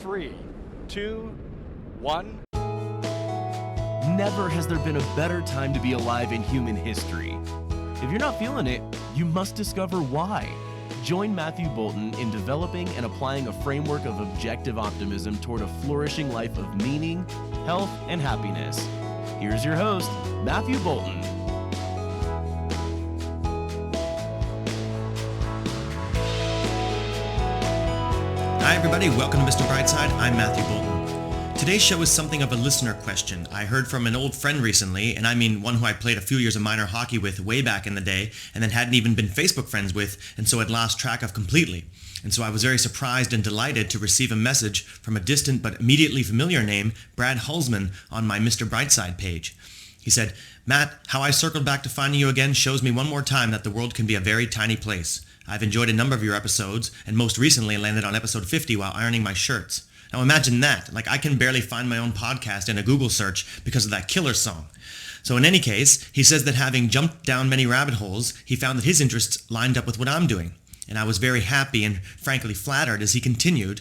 3, 2, 1. Never has there been a better time to be alive in human history. If you're not feeling it, you must discover why. Join Matthew Bolton in developing and applying a framework of objective optimism toward a flourishing life of meaning, health, and happiness. Here's your host, Matthew Bolton. Hi everybody, welcome to Mr. Brightside. I'm Matthew Bolton. Today's show is something of a listener question. I heard from an old friend recently, and I mean one who I played a few years of minor hockey with way back in the day, and then hadn't even been Facebook friends with, and so had lost track of completely. And so I was very surprised and delighted to receive a message from a distant but immediately familiar name, Brad Hulsman, on my Mr. Brightside page. He said, "Matt, how I circled back to finding you again shows me one more time that the world can be a very tiny place. I've enjoyed a number of your episodes, and most recently landed on episode 50 while ironing my shirts. Now imagine that. I can barely find my own podcast in a Google search because of that killer song." So in any case, he says that having jumped down many rabbit holes, he found that his interests lined up with what I'm doing. And I was very happy and frankly flattered as he continued,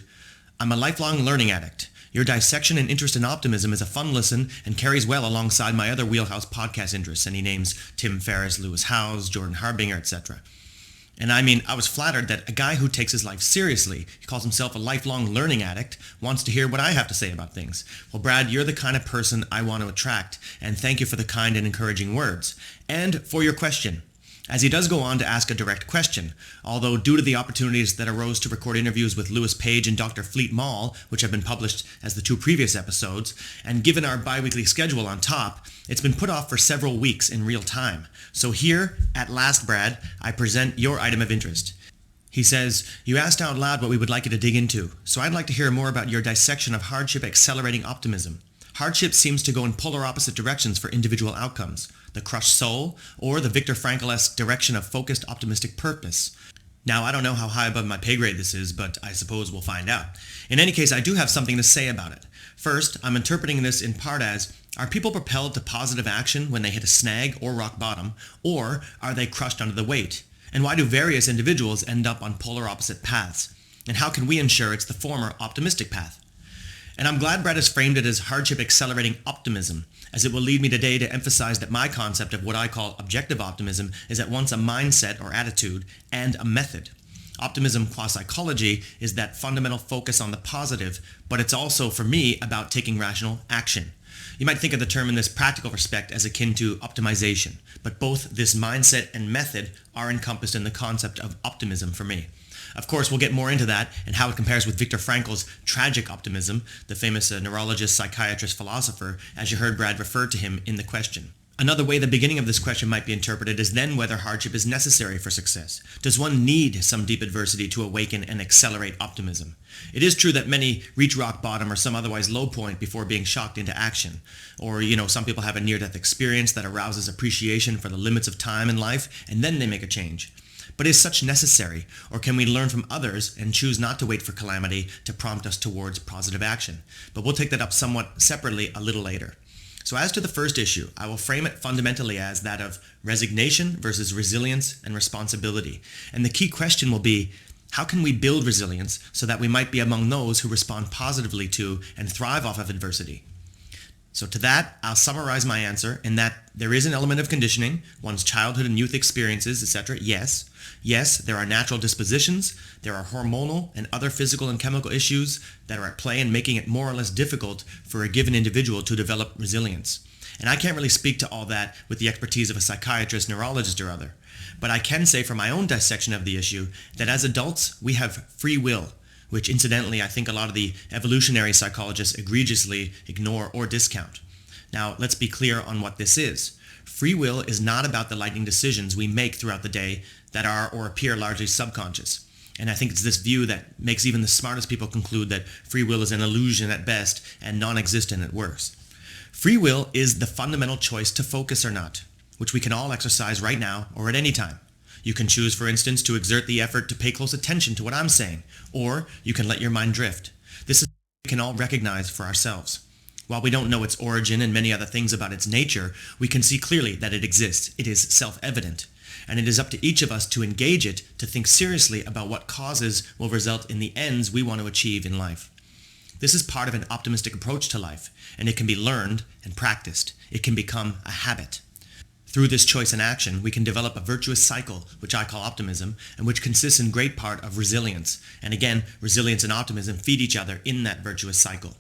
"I'm a lifelong learning addict. Your dissection and interest in optimism is a fun listen and carries well alongside my other wheelhouse podcast interests." And he names Tim Ferriss, Lewis Howes, Jordan Harbinger, etc. And I was flattered that a guy who takes his life seriously, he calls himself a lifelong learning addict, wants to hear what I have to say about things. Well, Brad, you're the kind of person I want to attract, and thank you for the kind and encouraging words. And for your question. As he does go on to ask a direct question, although due to the opportunities that arose to record interviews with Lewis Page and Dr. Fleet Mall, which have been published as the two previous episodes, and given our bi-weekly schedule on top, it's been put off for several weeks in real time. So here, at last, Brad, I present your item of interest. He says, "You asked out loud what we would like you to dig into, so I'd like to hear more about your dissection of hardship accelerating optimism. Hardship seems to go in polar opposite directions for individual outcomes, the crushed soul, or the Viktor Frankl-esque direction of focused optimistic purpose." Now, I don't know how high above my pay grade this is, but I suppose we'll find out. In any case, I do have something to say about it. First, I'm interpreting this in part as, are people propelled to positive action when they hit a snag or rock bottom, or are they crushed under the weight? And why do various individuals end up on polar opposite paths? And how can we ensure it's the former optimistic path? And I'm glad Brad has framed it as hardship accelerating optimism, as it will lead me today to emphasize that my concept of what I call objective optimism is at once a mindset or attitude and a method. Optimism qua psychology is that fundamental focus on the positive, but it's also, for me, about taking rational action. You might think of the term in this practical respect as akin to optimization, but both this mindset and method are encompassed in the concept of optimism for me. Of course, we'll get more into that and how it compares with Viktor Frankl's tragic optimism, the famous neurologist, psychiatrist, philosopher, as you heard Brad refer to him in the question. Another way the beginning of this question might be interpreted is then whether hardship is necessary for success. Does one need some deep adversity to awaken and accelerate optimism? It is true that many reach rock bottom or some otherwise low point before being shocked into action. Or, some people have a near-death experience that arouses appreciation for the limits of time in life, and then they make a change. But is such necessary, or can we learn from others and choose not to wait for calamity to prompt us towards positive action? But we'll take that up somewhat separately a little later. So as to the first issue, I will frame it fundamentally as that of resignation versus resilience and responsibility. And the key question will be, how can we build resilience so that we might be among those who respond positively to and thrive off of adversity? So to that, I'll summarize my answer in that there is an element of conditioning, one's childhood and youth experiences, etc. Yes, there are natural dispositions, there are hormonal and other physical and chemical issues that are at play in making it more or less difficult for a given individual to develop resilience. And I can't really speak to all that with the expertise of a psychiatrist, neurologist, or other. But I can say from my own dissection of the issue that as adults, we have free will, which incidentally I think a lot of the evolutionary psychologists egregiously ignore or discount. Now, let's be clear on what this is. Free will is not about the lightning decisions we make throughout the day that are or appear largely subconscious. And I think it's this view that makes even the smartest people conclude that free will is an illusion at best and non-existent at worst. Free will is the fundamental choice to focus or not, which we can all exercise right now or at any time. You can choose, for instance, to exert the effort to pay close attention to what I'm saying, or you can let your mind drift. This is what we can all recognize for ourselves. While we don't know its origin and many other things about its nature, we can see clearly that it exists. It is self-evident. And it is up to each of us to engage it, to think seriously about what causes will result in the ends we want to achieve in life. This is part of an optimistic approach to life, and it can be learned and practiced. It can become a habit. Through this choice and action, we can develop a virtuous cycle, which I call optimism, and which consists in great part of resilience. And again, resilience and optimism feed each other in that virtuous cycle.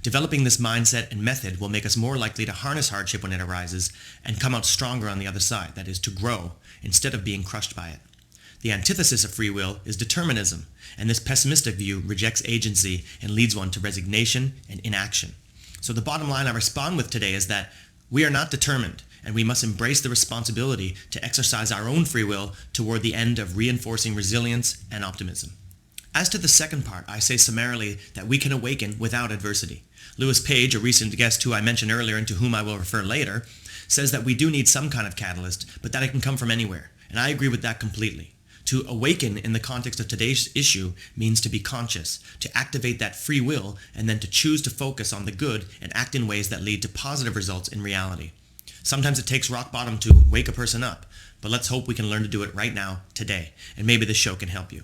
Developing this mindset and method will make us more likely to harness hardship when it arises and come out stronger on the other side, that is, to grow, instead of being crushed by it. The antithesis of free will is determinism, and this pessimistic view rejects agency and leads one to resignation and inaction. So the bottom line I respond with today is that we are not determined, and we must embrace the responsibility to exercise our own free will toward the end of reinforcing resilience and optimism. As to the second part, I say summarily that we can awaken without adversity. Lewis Page, a recent guest who I mentioned earlier and to whom I will refer later, says that we do need some kind of catalyst, but that it can come from anywhere. And I agree with that completely. To awaken in the context of today's issue means to be conscious, to activate that free will, and then to choose to focus on the good and act in ways that lead to positive results in reality. Sometimes it takes rock bottom to wake a person up, but let's hope we can learn to do it right now, today, and maybe this show can help you.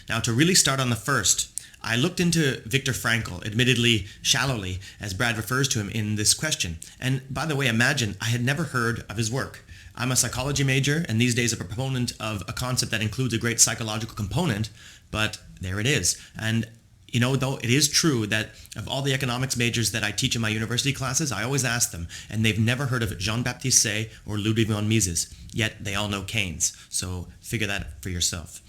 Now, to really start on the first, I looked into Viktor Frankl, admittedly shallowly, as Brad refers to him in this question. And by the way, imagine I had never heard of his work. I'm a psychology major, and these days a proponent of a concept that includes a great psychological component, but there it is. And though it is true that of all the economics majors that I teach in my university classes, I always ask them, and they've never heard of Jean-Baptiste Say or Ludwig von Mises, yet they all know Keynes. So figure that out for yourself.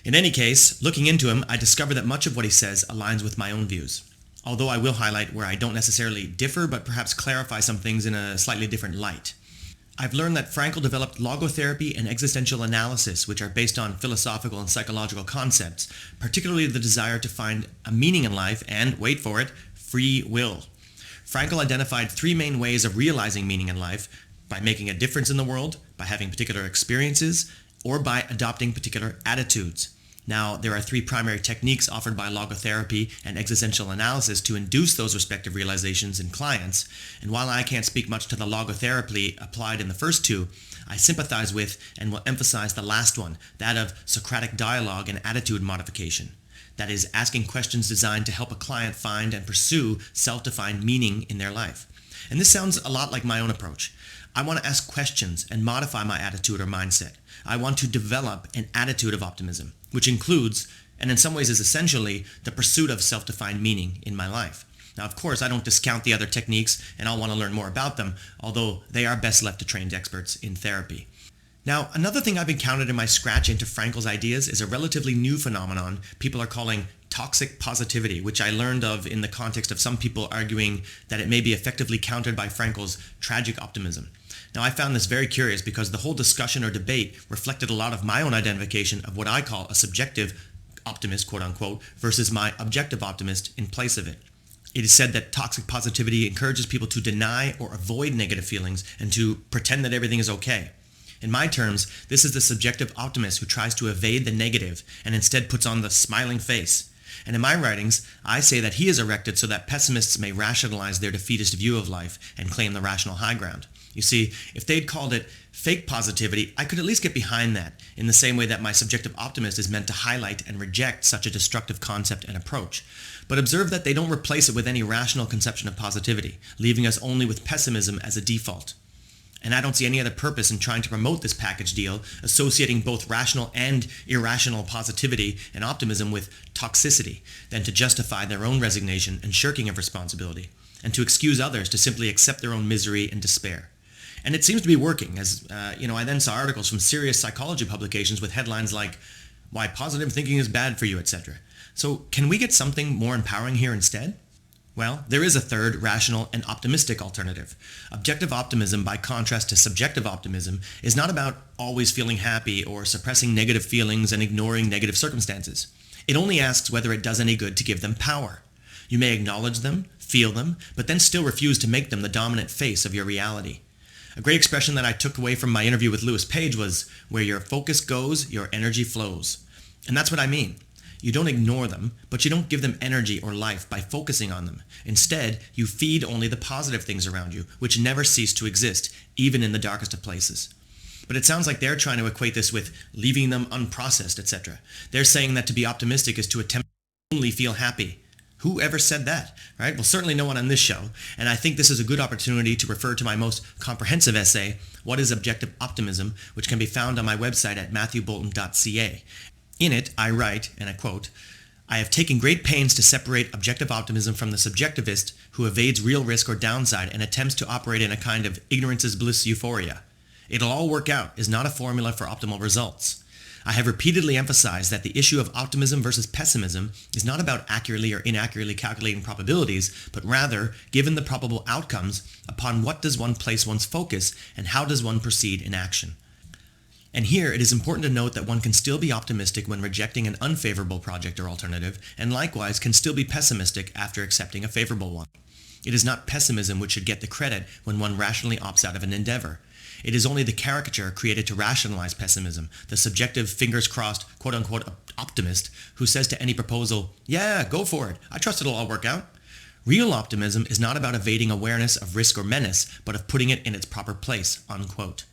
In any case, looking into him, I discover that much of what he says aligns with my own views. Although I will highlight where I don't necessarily differ, but perhaps clarify some things in a slightly different light. I've learned that Frankl developed logotherapy and existential analysis, which are based on philosophical and psychological concepts, particularly the desire to find a meaning in life and, wait for it, free will. Frankl identified three main ways of realizing meaning in life: by making a difference in the world, by having particular experiences, or by adopting particular attitudes. Now, there are three primary techniques offered by logotherapy and existential analysis to induce those respective realizations in clients, and while I can't speak much to the logotherapy applied in the first two, I sympathize with and will emphasize the last one, that of Socratic dialogue and attitude modification. That is, asking questions designed to help a client find and pursue self-defined meaning in their life. And this sounds a lot like my own approach. I want to ask questions and modify my attitude or mindset. I want to develop an attitude of optimism, which includes, and in some ways is essentially, the pursuit of self-defined meaning in my life. Now, of course, I don't discount the other techniques, and I'll want to learn more about them, although they are best left to trained experts in therapy. Now, another thing I've encountered in my scratch into Frankl's ideas is a relatively new phenomenon people are calling toxic positivity, which I learned of in the context of some people arguing that it may be effectively countered by Frankl's tragic optimism. Now, I found this very curious because the whole discussion or debate reflected a lot of my own identification of what I call a subjective optimist, quote unquote, versus my objective optimist in place of it. It is said that toxic positivity encourages people to deny or avoid negative feelings and to pretend that everything is okay. In my terms, this is the subjective optimist who tries to evade the negative and instead puts on the smiling face. And in my writings, I say that he is erected so that pessimists may rationalize their defeatist view of life and claim the rational high ground. You see, if they'd called it fake positivity, I could at least get behind that, in the same way that my subjective optimist is meant to highlight and reject such a destructive concept and approach. But observe that they don't replace it with any rational conception of positivity, leaving us only with pessimism as a default. And I don't see any other purpose in trying to promote this package deal, associating both rational and irrational positivity and optimism with toxicity, than to justify their own resignation and shirking of responsibility, and to excuse others to simply accept their own misery and despair. And it seems to be working, as I then saw articles from serious psychology publications with headlines like, "Why positive thinking is bad for you," etc. So can we get something more empowering here instead? Well, there is a third, rational and optimistic alternative. Objective optimism, by contrast to subjective optimism, is not about always feeling happy or suppressing negative feelings and ignoring negative circumstances. It only asks whether it does any good to give them power. You may acknowledge them, feel them, but then still refuse to make them the dominant face of your reality. A great expression that I took away from my interview with Lewis Page was, "Where your focus goes, your energy flows." And that's what I mean. You don't ignore them, but you don't give them energy or life by focusing on them. Instead, you feed only the positive things around you, which never cease to exist, even in the darkest of places. But it sounds like they're trying to equate this with leaving them unprocessed, etc. They're saying that to be optimistic is to attempt to only feel happy. Who ever said that, right? Well, certainly no one on this show. And I think this is a good opportunity to refer to my most comprehensive essay, What is Objective Optimism?, which can be found on my website at matthewbolton.ca. In it, I write, and I quote, "I have taken great pains to separate objective optimism from the subjectivist who evades real risk or downside and attempts to operate in a kind of ignorance is bliss euphoria. It'll all work out is not a formula for optimal results. I have repeatedly emphasized that the issue of optimism versus pessimism is not about accurately or inaccurately calculating probabilities, but rather, given the probable outcomes, upon what does one place one's focus and how does one proceed in action. And here it is important to note that one can still be optimistic when rejecting an unfavorable project or alternative, and likewise can still be pessimistic after accepting a favorable one. It is not pessimism which should get the credit when one rationally opts out of an endeavor. It is only the caricature created to rationalize pessimism, the subjective, fingers-crossed, quote-unquote optimist who says to any proposal, "Yeah, go for it. I trust it'll all work out." Real optimism is not about evading awareness of risk or menace, but of putting it in its proper place, unquote.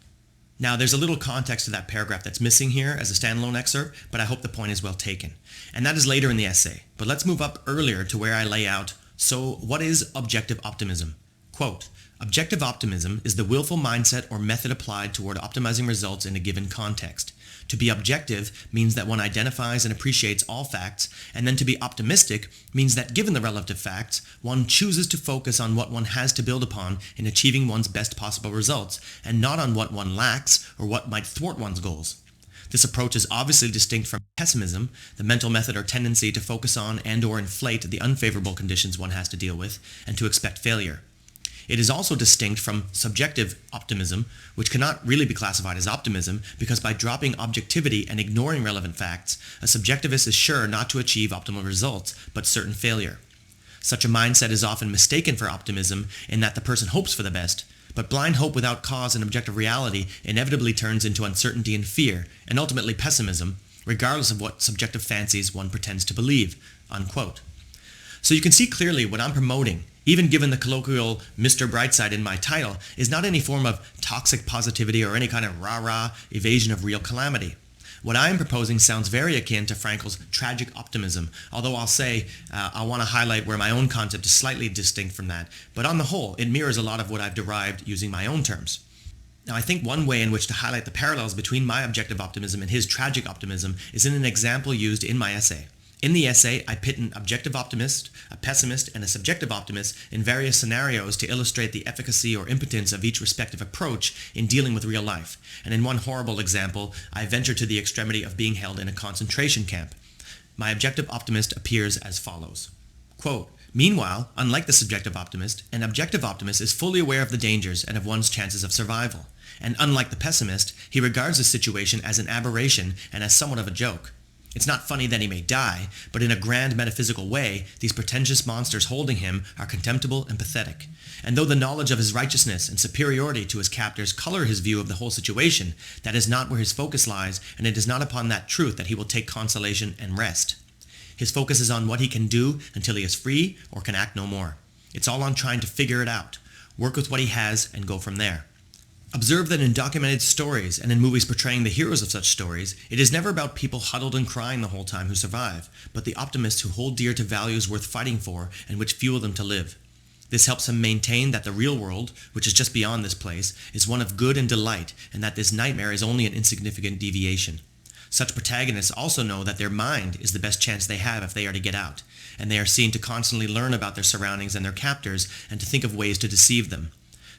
Now, there's a little context to that paragraph that's missing here as a standalone excerpt, but I hope the point is well taken. And that is later in the essay. But let's move up earlier to where I lay out, so what is objective optimism? Quote, "Objective optimism is the willful mindset or method applied toward optimizing results in a given context. To be objective means that one identifies and appreciates all facts, and then to be optimistic means that given the relative facts, one chooses to focus on what one has to build upon in achieving one's best possible results, and not on what one lacks or what might thwart one's goals. This approach is obviously distinct from pessimism, the mental method or tendency to focus on and or inflate the unfavorable conditions one has to deal with, and to expect failure. It is also distinct from subjective optimism, which cannot really be classified as optimism because by dropping objectivity and ignoring relevant facts, a subjectivist is sure not to achieve optimal results, but certain failure. Such a mindset is often mistaken for optimism in that the person hopes for the best, but blind hope without cause and objective reality inevitably turns into uncertainty and fear, and ultimately pessimism, regardless of what subjective fancies one pretends to believe," unquote. So you can see clearly what I'm promoting, even given the colloquial Mr. Brightside in my title, is not any form of toxic positivity or any kind of rah-rah evasion of real calamity. What I am proposing sounds very akin to Frankl's tragic optimism, although I'll say I want to highlight where my own concept is slightly distinct from that, but on the whole, it mirrors a lot of what I've derived using my own terms. Now, I think one way in which to highlight the parallels between my objective optimism and his tragic optimism is in an example used in my essay. In the essay, I pit an objective optimist, a pessimist, and a subjective optimist in various scenarios to illustrate the efficacy or impotence of each respective approach in dealing with real life. And in one horrible example, I venture to the extremity of being held in a concentration camp. My objective optimist appears as follows. Quote, "Meanwhile, unlike the subjective optimist, an objective optimist is fully aware of the dangers and of one's chances of survival. And unlike the pessimist, he regards the situation as an aberration and as somewhat of a joke. It's not funny that he may die, but in a grand metaphysical way, these pretentious monsters holding him are contemptible and pathetic. And though the knowledge of his righteousness and superiority to his captors color his view of the whole situation, that is not where his focus lies, and it is not upon that truth that he will take consolation and rest. His focus is on what he can do until he is free or can act no more. It's all on trying to figure it out, work with what he has, and go from there. Observe that in documented stories and in movies portraying the heroes of such stories, it is never about people huddled and crying the whole time who survive, but the optimists who hold dear to values worth fighting for and which fuel them to live. This helps him maintain that the real world, which is just beyond this place, is one of good and delight, and that this nightmare is only an insignificant deviation. Such protagonists also know that their mind is the best chance they have if they are to get out, and they are seen to constantly learn about their surroundings and their captors and to think of ways to deceive them.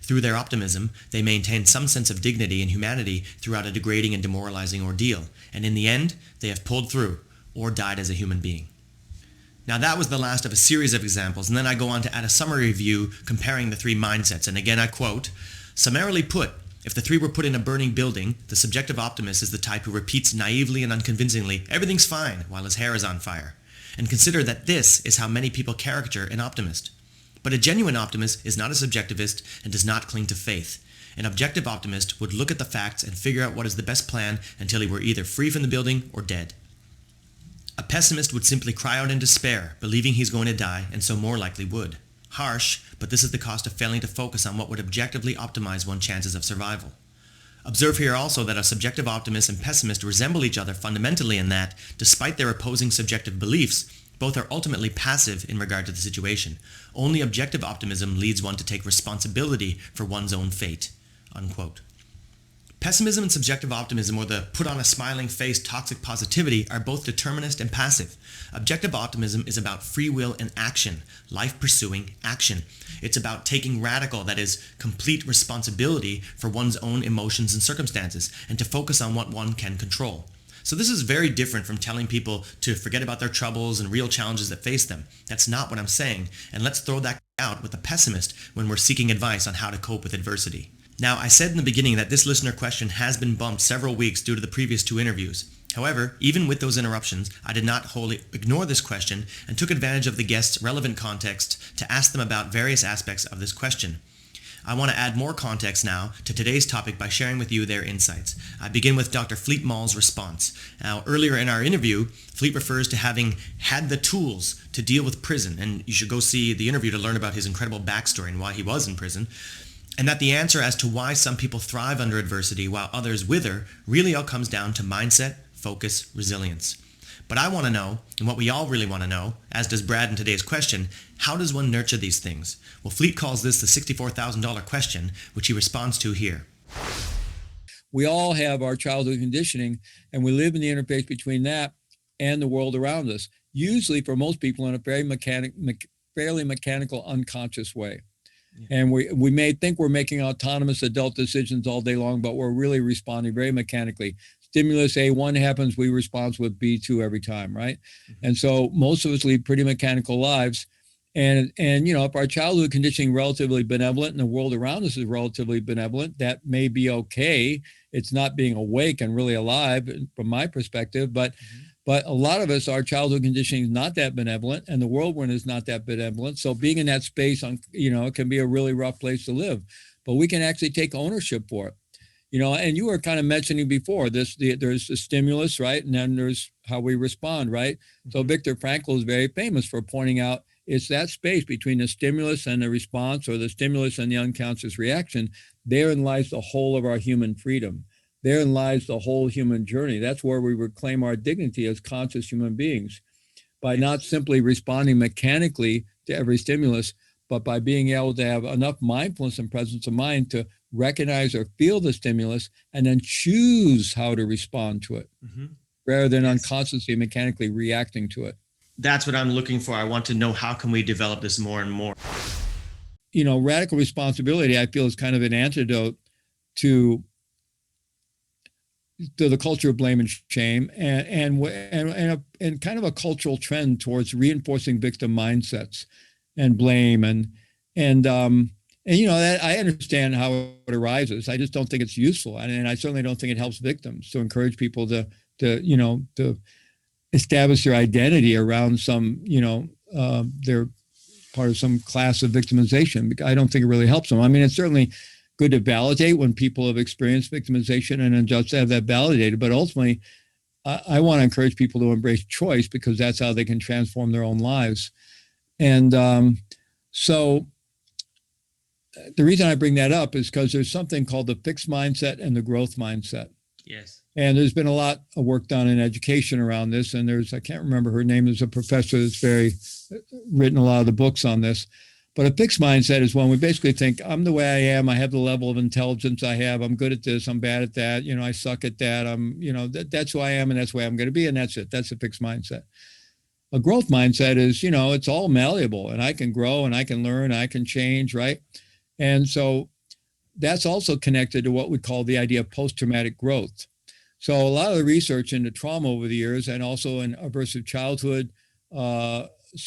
Through their optimism, they maintain some sense of dignity and humanity throughout a degrading and demoralizing ordeal, and in the end, they have pulled through, or died as a human being." Now that was the last of a series of examples, and then I go on to add a summary review comparing the three mindsets, and again I quote, "Summarily put, if the three were put in a burning building, the subjective optimist is the type who repeats naively and unconvincingly, 'Everything's fine,' while his hair is on fire. And consider that this is how many people caricature an optimist. But a genuine optimist is not a subjectivist and does not cling to faith. An objective optimist would look at the facts and figure out what is the best plan until he were either free from the building or dead. A pessimist would simply cry out in despair, believing he's going to die, and so more likely would. Harsh, but this is the cost of failing to focus on what would objectively optimize one's chances of survival. Observe here also that a subjective optimist and pessimist resemble each other fundamentally in that, despite their opposing subjective beliefs, Both are ultimately passive in regard to the situation. Only objective optimism leads one to take responsibility for one's own fate." Unquote. Pessimism and subjective optimism, or the put on a smiling face toxic positivity, are both determinist and passive. Objective optimism is about free will and action, life pursuing action. It's about taking radical, that is, complete responsibility for one's own emotions and circumstances, and to focus on what one can control. So this is very different from telling people to forget about their troubles and real challenges that face them. That's not what I'm saying, and let's throw that out with a pessimist when we're seeking advice on how to cope with adversity. Now, I said in the beginning that this listener question has been bumped several weeks due to the previous 2 interviews. However, even with those interruptions, I did not wholly ignore this question and took advantage of the guest's relevant context to ask them about various aspects of this question. I want to add more context now to today's topic by sharing with you their insights. I begin with Dr. Fleet Mall's response. Now, earlier in our interview, Fleet refers to having had the tools to deal with prison, and you should go see the interview to learn about his incredible backstory and why he was in prison. And that the answer as to why some people thrive under adversity while others wither really all comes down to mindset, focus, resilience. But I want to know, and what we all really want to know, as does Brad in today's question, how does one nurture these things? Well, Fleet calls this the $64,000 question, which he responds to here. We all have our childhood conditioning, and we live in the interface between that and the world around us, usually for most people in a fairly mechanical, unconscious way. And we may think we're making autonomous adult decisions all day long, but we're really responding very mechanically. Stimulus A1 happens, we respond with B2 every time, right? Mm-hmm. And so most of us lead pretty mechanical lives. And you know, if our childhood conditioning is relatively benevolent and the world around us is relatively benevolent, that may be okay. It's not being awake and really alive from my perspective, but a lot of us, our childhood conditioning is not that benevolent, and the world we're in is not that benevolent. So being in that space, it can be a really rough place to live. But we can actually take ownership for it. You know, and you were kind of mentioning before there's the stimulus, right? And then there's how we respond, right? So Viktor Frankl is very famous for pointing out it's that space between the stimulus and the response, or the stimulus and the unconscious reaction. Therein lies the whole of our human freedom. Therein lies the whole human journey. That's where we reclaim our dignity as conscious human beings, by not simply responding mechanically to every stimulus, but by being able to have enough mindfulness and presence of mind to recognize or feel the stimulus and then choose how to respond to it, rather than unconsciously mechanically reacting to it. That's what I'm looking for. I want to know, how can we develop this more and more? You know, radical responsibility, I feel, is kind of an antidote to the culture of blame and shame, and kind of a cultural trend towards reinforcing victim mindsets and blame and you know, that I understand how it arises. I just don't think it's useful, and I certainly don't think it helps victims to encourage people to establish their identity around some, they're part of some class of victimization. I don't think it really helps them. I mean, it's certainly good to validate when people have experienced victimization, and then just have that validated. But ultimately, I want to encourage people to embrace choice, because that's how they can transform their own lives. And so the reason I bring that up is because there's something called the fixed mindset and the growth mindset. Yes. And there's been a lot of work done in education around this. And I can't remember her name, there's a professor that's written a lot of the books on this. But a fixed mindset is when we basically think, I'm the way I am, I have the level of intelligence I have, I'm good at this, I'm bad at that, I suck at that, that's who I am, and that's the way I'm going to be, and that's it. That's a fixed mindset. A growth mindset is, it's all malleable, and I can grow, and I can learn, I can change, right? And so that's also connected to what we call the idea of post-traumatic growth. So a lot of the research into trauma over the years, and also in aversive childhood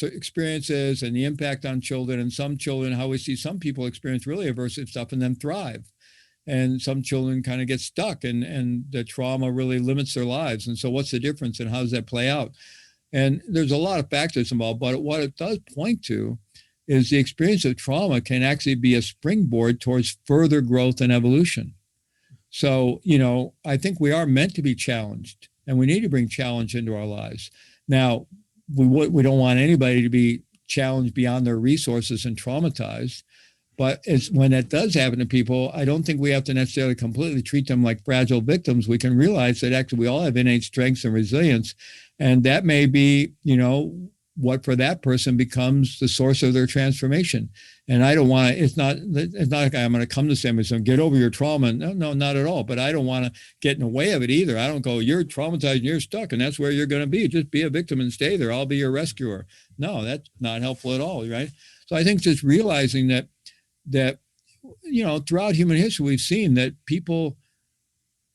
experiences and the impact on children, and some children, how we see some people experience really aversive stuff and then thrive. And some children kind of get stuck, and the trauma really limits their lives. And so what's the difference, and how does that play out? And there's a lot of factors involved, but what it does point to is the experience of trauma can actually be a springboard towards further growth and evolution. So, I think we are meant to be challenged, and we need to bring challenge into our lives. Now, we don't want anybody to be challenged beyond their resources and traumatized. But when that does happen to people, I don't think we have to necessarily completely treat them like fragile victims. We can realize that actually we all have innate strengths and resilience. And that may be, what for that person becomes the source of their transformation. And I don't want to, it's not like I'm going to come to somebody and say, get over your trauma. No, not at all. But I don't want to get in the way of it either. I don't go, you're traumatized and you're stuck and that's where you're going to be. Just be a victim and stay there. I'll be your rescuer. No, that's not helpful at all, right? So I think just realizing that, throughout human history, we've seen that people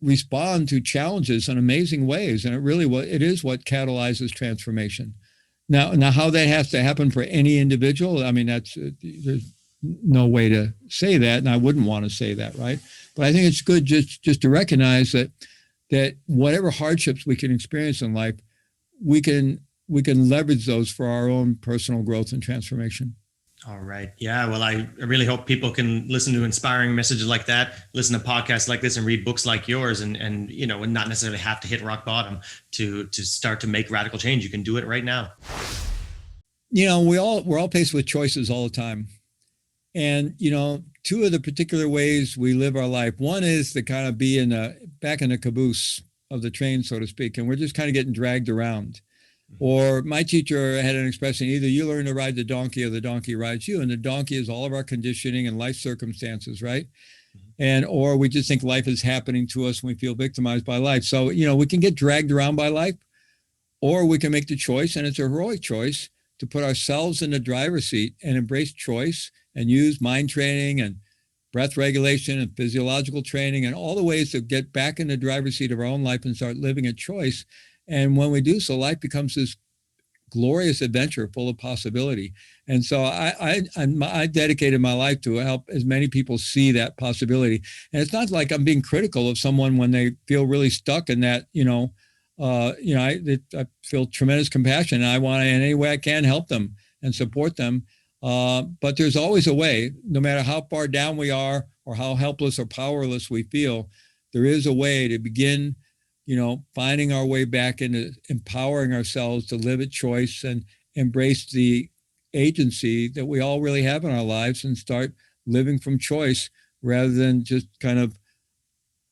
respond to challenges in amazing ways. And it is what catalyzes transformation. Now, how that has to happen for any individual, I mean, there's no way to say that, and I wouldn't want to say that, right? But I think it's good just to recognize that whatever hardships we can experience in life, we can leverage those for our own personal growth and transformation. All right. Yeah. Well, I really hope people can listen to inspiring messages like that, listen to podcasts like this, and read books like yours, and not necessarily have to hit rock bottom to start to make radical change. You can do it right now. We're all faced with choices all the time. And, two of the particular ways we live our life, one is to kind of be back in the caboose of the train, so to speak, and we're just kind of getting dragged around. Or my teacher had an expression, either you learn to ride the donkey or the donkey rides you. And the donkey is all of our conditioning and life circumstances, right? Or we just think life is happening to us and we feel victimized by life. So, we can get dragged around by life, or we can make the choice, and it's a heroic choice, to put ourselves in the driver's seat and embrace choice and use mind training and breath regulation and physiological training and all the ways to get back in the driver's seat of our own life and start living a choice. And when we do so, life becomes this glorious adventure full of possibility. And so I dedicated my life to help as many people see that possibility. And it's not like I'm being critical of someone when they feel really stuck in that, I feel tremendous compassion, and I want to, in any way I can, help them and support them. But there's always a way, no matter how far down we are or how helpless or powerless we feel, there is a way to begin finding our way back into empowering ourselves to live at choice and embrace the agency that we all really have in our lives and start living from choice rather than just kind of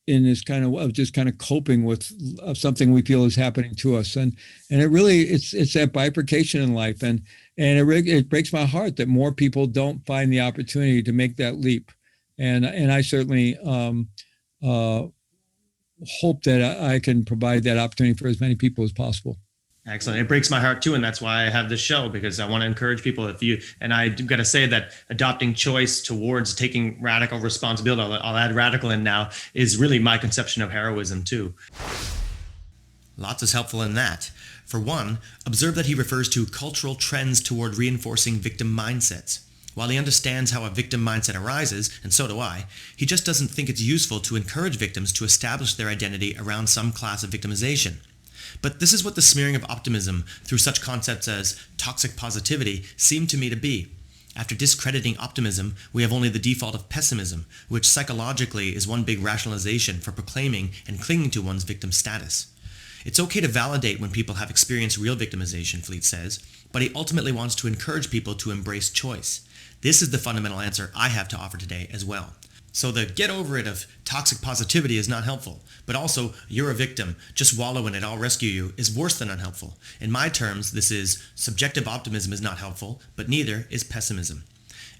in this kind of just kind of coping with something we feel is happening to us. And it really, it's that bifurcation in life. And it breaks my heart that more people don't find the opportunity to make that leap. And I certainly, hope that I can provide that opportunity for as many people as possible. Excellent. It breaks my heart too. And that's why I have this show, because I want to encourage people. And I've got to say that adopting choice towards taking radical responsibility, I'll add radical in now, is really my conception of heroism too. Lots is helpful in that. For one, observe that he refers to cultural trends toward reinforcing victim mindsets. While he understands how a victim mindset arises, and so do I, he just doesn't think it's useful to encourage victims to establish their identity around some class of victimization. But this is what the smearing of optimism through such concepts as toxic positivity seem to me to be. After discrediting optimism, we have only the default of pessimism, which psychologically is one big rationalization for proclaiming and clinging to one's victim status. It's okay to validate when people have experienced real victimization, Fleet says, but he ultimately wants to encourage people to embrace choice. This is the fundamental answer I have to offer today as well. So the get over it of toxic positivity is not helpful, but also you're a victim, just wallow in it, I'll rescue you is worse than unhelpful. In my terms, this is subjective optimism is not helpful, but neither is pessimism.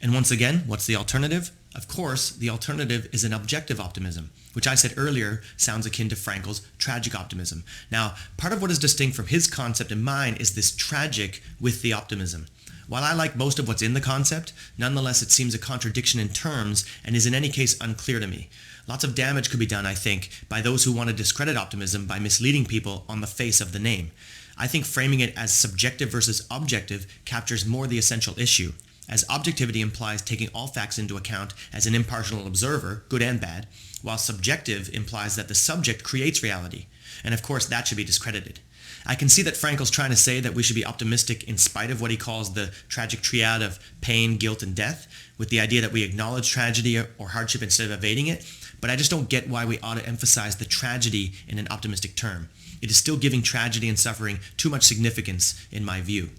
And once again, what's the alternative? Of course, the alternative is an objective optimism, which I said earlier sounds akin to Frankl's tragic optimism. Now, part of what is distinct from his concept and mine is this tragic with the optimism. While I like most of what's in the concept, nonetheless it seems a contradiction in terms and is in any case unclear to me. Lots of damage could be done, I think, by those who want to discredit optimism by misleading people on the face of the name. I think framing it as subjective versus objective captures more the essential issue, as objectivity implies taking all facts into account as an impartial observer, good and bad, while subjective implies that the subject creates reality. And of course that should be discredited. I can see that Frankl's trying to say that we should be optimistic in spite of what he calls the tragic triad of pain, guilt, and death, with the idea that we acknowledge tragedy or hardship instead of evading it, but I just don't get why we ought to emphasize the tragedy in an optimistic term. It is still giving tragedy and suffering too much significance in my view.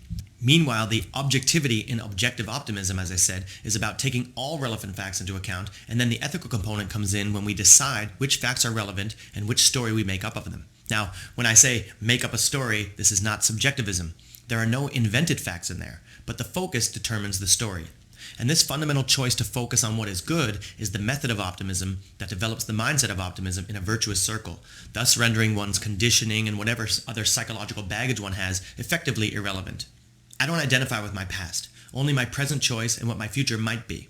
Meanwhile, the objectivity in objective optimism, as I said, is about taking all relevant facts into account, and then the ethical component comes in when we decide which facts are relevant and which story we make up of them. Now, when I say make up a story, this is not subjectivism. There are no invented facts in there, but the focus determines the story. And this fundamental choice to focus on what is good is the method of optimism that develops the mindset of optimism in a virtuous circle, thus rendering one's conditioning and whatever other psychological baggage one has effectively irrelevant. I don't identify with my past, only my present choice and what my future might be.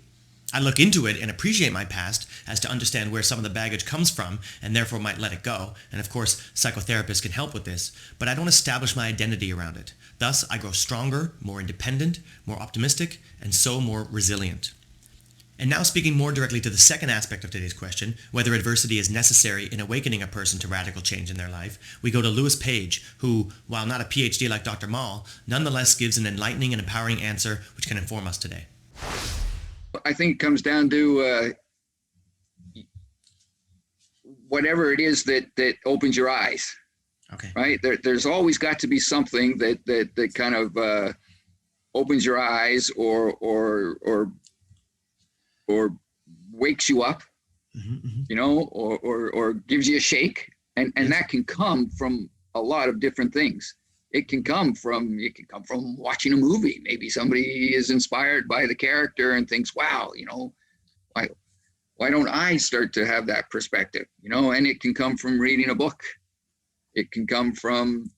I look into it and appreciate my past as to understand where some of the baggage comes from and therefore might let it go. And of course, psychotherapists can help with this, but I don't establish my identity around it. Thus, I grow stronger, more independent, more optimistic, and so more resilient. And now speaking more directly to the second aspect of today's question, whether adversity is necessary in awakening a person to radical change in their life, we go to Lewis Page, who, while not a PhD like Dr. Mall, nonetheless gives an enlightening and empowering answer which can inform us today. I think it comes down to whatever it is that opens your eyes. Okay. Right. There's always got to be something that kind of opens your eyes or wakes you up, you know, or gives you a shake, and that can come from a lot of different things. It can come from watching a movie. Maybe somebody is inspired by the character and thinks, wow, you know, why don't I start to have that perspective? You know, and it can come from reading a book. It can come from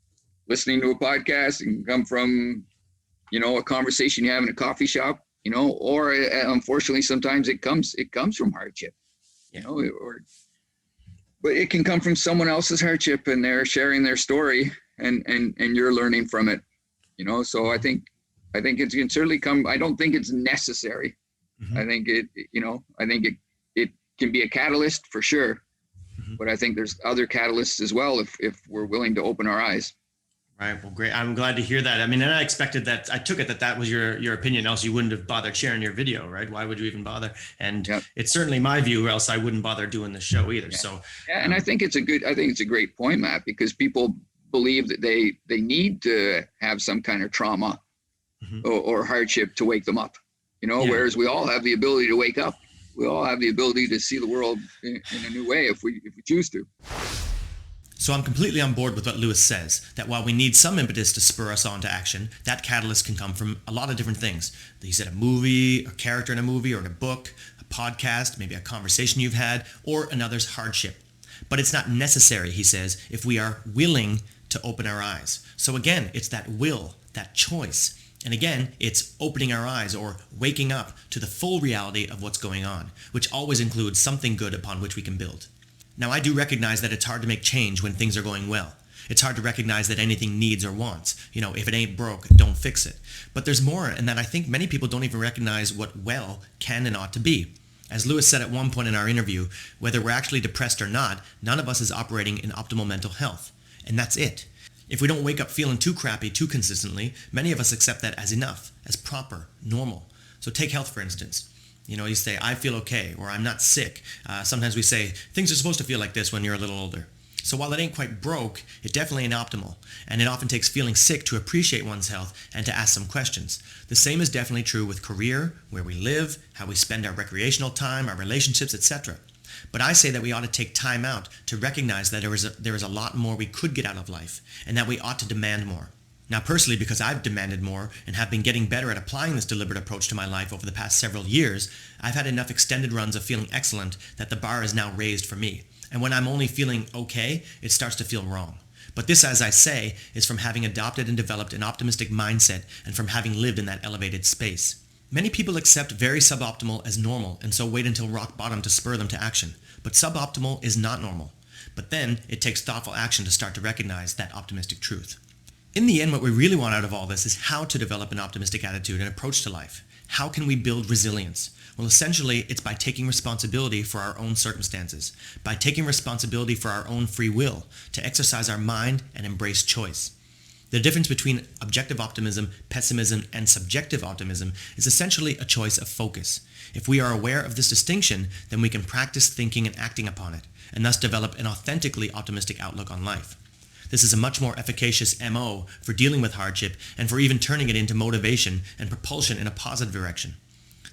listening to a podcast. It can come from, you know, a conversation you have in a coffee shop, you know, or unfortunately, sometimes it comes from hardship, you know, but it can come from someone else's hardship and they're sharing their story. And you're learning from it, you know. So I think it can certainly come. I don't think it's necessary. I think it can be a catalyst for sure, but I think there's other catalysts as well if we're willing to open our eyes. Right. Well, great. I'm glad to hear that. I mean, and I expected that. I took it that was your opinion, else you wouldn't have bothered sharing your video, right? Why would you even bother? And It's certainly my view, or else I wouldn't bother doing the show either. Yeah. So, and I think it's a great point, Matt, because people believe that they need to have some kind of trauma or hardship to wake them up, you know, whereas we all have the ability to wake up. We all have the ability to see the world in a new way if we choose to. So I'm completely on board with what Lewis says, that while we need some impetus to spur us on to action, that catalyst can come from a lot of different things. He said a movie, a character in a movie or in a book, a podcast, maybe a conversation you've had, or another's hardship. But it's not necessary, he says, if we are willing to open our eyes. So again, it's that will, that choice. And again, it's opening our eyes or waking up to the full reality of what's going on, which always includes something good upon which we can build. Now, I do recognize that it's hard to make change when things are going well. It's hard to recognize that anything needs or wants. You know, if it ain't broke, don't fix it. But there's more, and that I think many people don't even recognize what well can and ought to be. As Lewis said at one point in our interview, whether we're actually depressed or not, none of us is operating in optimal mental health. And that's it. If we don't wake up feeling too crappy too consistently, many of us accept that as enough, as proper, normal. So take health, for instance. You know, you say, I feel okay, or I'm not sick. Sometimes we say, things are supposed to feel like this when you're a little older. So while it ain't quite broke, it definitely ain't optimal. And it often takes feeling sick to appreciate one's health and to ask some questions. The same is definitely true with career, where we live, how we spend our recreational time, our relationships, etc. But I say that we ought to take time out to recognize that there is a lot more we could get out of life, and that we ought to demand more. Now, personally, because I've demanded more and have been getting better at applying this deliberate approach to my life over the past several years, I've had enough extended runs of feeling excellent that the bar is now raised for me. And when I'm only feeling okay, it starts to feel wrong. But this, as I say, is from having adopted and developed an optimistic mindset and from having lived in that elevated space. Many people accept very suboptimal as normal and so wait until rock bottom to spur them to action. But suboptimal is not normal. But then it takes thoughtful action to start to recognize that optimistic truth. In the end, what we really want out of all this is how to develop an optimistic attitude and approach to life. How can we build resilience? Well, essentially, it's by taking responsibility for our own circumstances, by taking responsibility for our own free will, to exercise our mind and embrace choice. The difference between objective optimism, pessimism, and subjective optimism is essentially a choice of focus. If we are aware of this distinction, then we can practice thinking and acting upon it, and thus develop an authentically optimistic outlook on life. This is a much more efficacious MO for dealing with hardship and for even turning it into motivation and propulsion in a positive direction.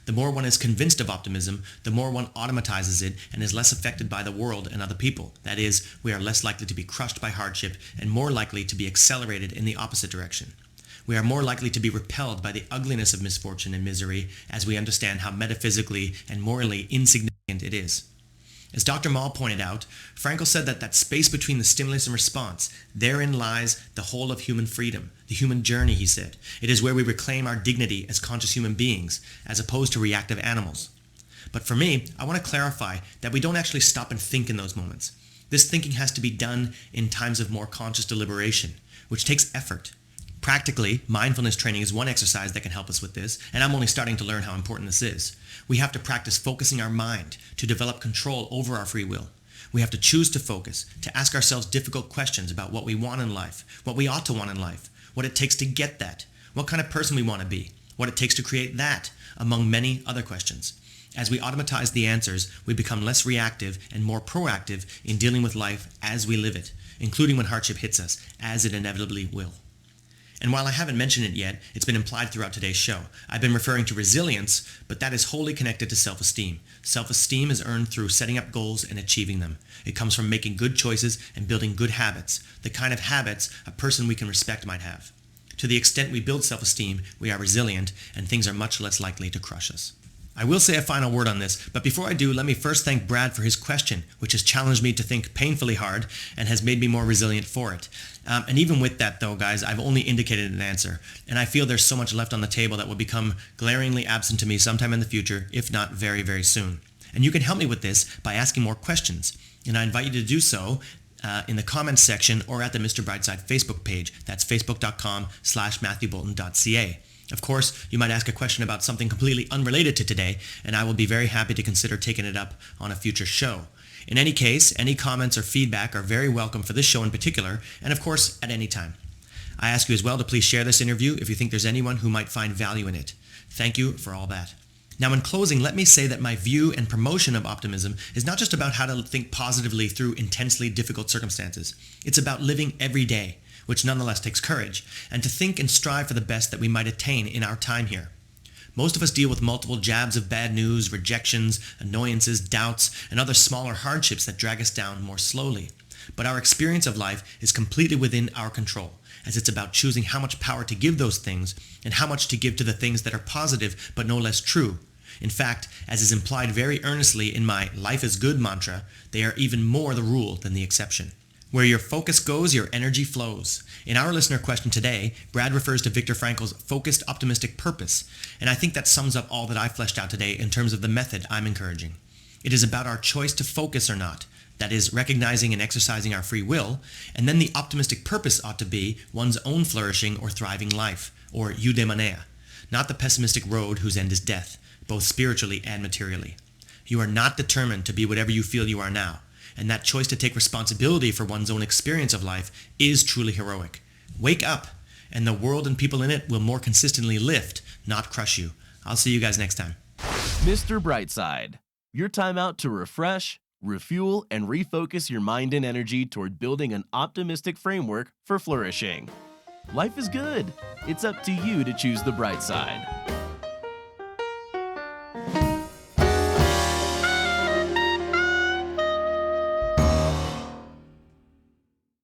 The more one is convinced of optimism, the more one automatizes it and is less affected by the world and other people. That is, we are less likely to be crushed by hardship and more likely to be accelerated in the opposite direction. We are more likely to be repelled by the ugliness of misfortune and misery as we understand how metaphysically and morally insignificant it is. As Dr. Mall pointed out, Frankl said that space between the stimulus and response, therein lies the whole of human freedom, the human journey, he said. It is where we reclaim our dignity as conscious human beings, as opposed to reactive animals. But for me, I want to clarify that we don't actually stop and think in those moments. This thinking has to be done in times of more conscious deliberation, which takes effort. Practically, mindfulness training is one exercise that can help us with this, and I'm only starting to learn how important this is. We have to practice focusing our mind to develop control over our free will. We have to choose to focus, to ask ourselves difficult questions about what we want in life, what we ought to want in life, what it takes to get that, what kind of person we want to be, what it takes to create that, among many other questions. As we automatize the answers, we become less reactive and more proactive in dealing with life as we live it, including when hardship hits us, as it inevitably will. And while I haven't mentioned it yet, it's been implied throughout today's show. I've been referring to resilience, but that is wholly connected to self-esteem. Self-esteem is earned through setting up goals and achieving them. It comes from making good choices and building good habits, the kind of habits a person we can respect might have. To the extent we build self-esteem, we are resilient, and things are much less likely to crush us. I will say a final word on this, but before I do, let me first thank Brad for his question, which has challenged me to think painfully hard and has made me more resilient for it. And even with that, though, guys, I've only indicated an answer, and I feel there's so much left on the table that will become glaringly absent to me sometime in the future, if not very, very soon. And you can help me with this by asking more questions, and I invite you to do so in the comments section or at the Mr. Brightside Facebook page. That's facebook.com/MatthewBolton.ca. Of course, you might ask a question about something completely unrelated to today, and I will be very happy to consider taking it up on a future show. In any case, any comments or feedback are very welcome for this show in particular, and of course, at any time. I ask you as well to please share this interview if you think there's anyone who might find value in it. Thank you for all that. Now, in closing, let me say that my view and promotion of optimism is not just about how to think positively through intensely difficult circumstances. It's about living every day, which nonetheless takes courage, and to think and strive for the best that we might attain in our time here. Most of us deal with multiple jabs of bad news, rejections, annoyances, doubts, and other smaller hardships that drag us down more slowly. But our experience of life is completely within our control, as it's about choosing how much power to give those things and how much to give to the things that are positive but no less true. In fact, as is implied very earnestly in my Life is Good mantra, they are even more the rule than the exception. Where your focus goes, your energy flows. In our listener question today, Brad refers to Viktor Frankl's focused optimistic purpose, and I think that sums up all that I fleshed out today in terms of the method I'm encouraging. It is about our choice to focus or not, that is, recognizing and exercising our free will, and then the optimistic purpose ought to be one's own flourishing or thriving life, or eudaimonia, not the pessimistic road whose end is death, both spiritually and materially. You are not determined to be whatever you feel you are now, and that choice to take responsibility for one's own experience of life is truly heroic. Wake up, and the world and people in it will more consistently lift, not crush you. I'll see you guys next time. Mr. Brightside, your time out to refresh, refuel, and refocus your mind and energy toward building an optimistic framework for flourishing. Life is good. It's up to you to choose the bright side.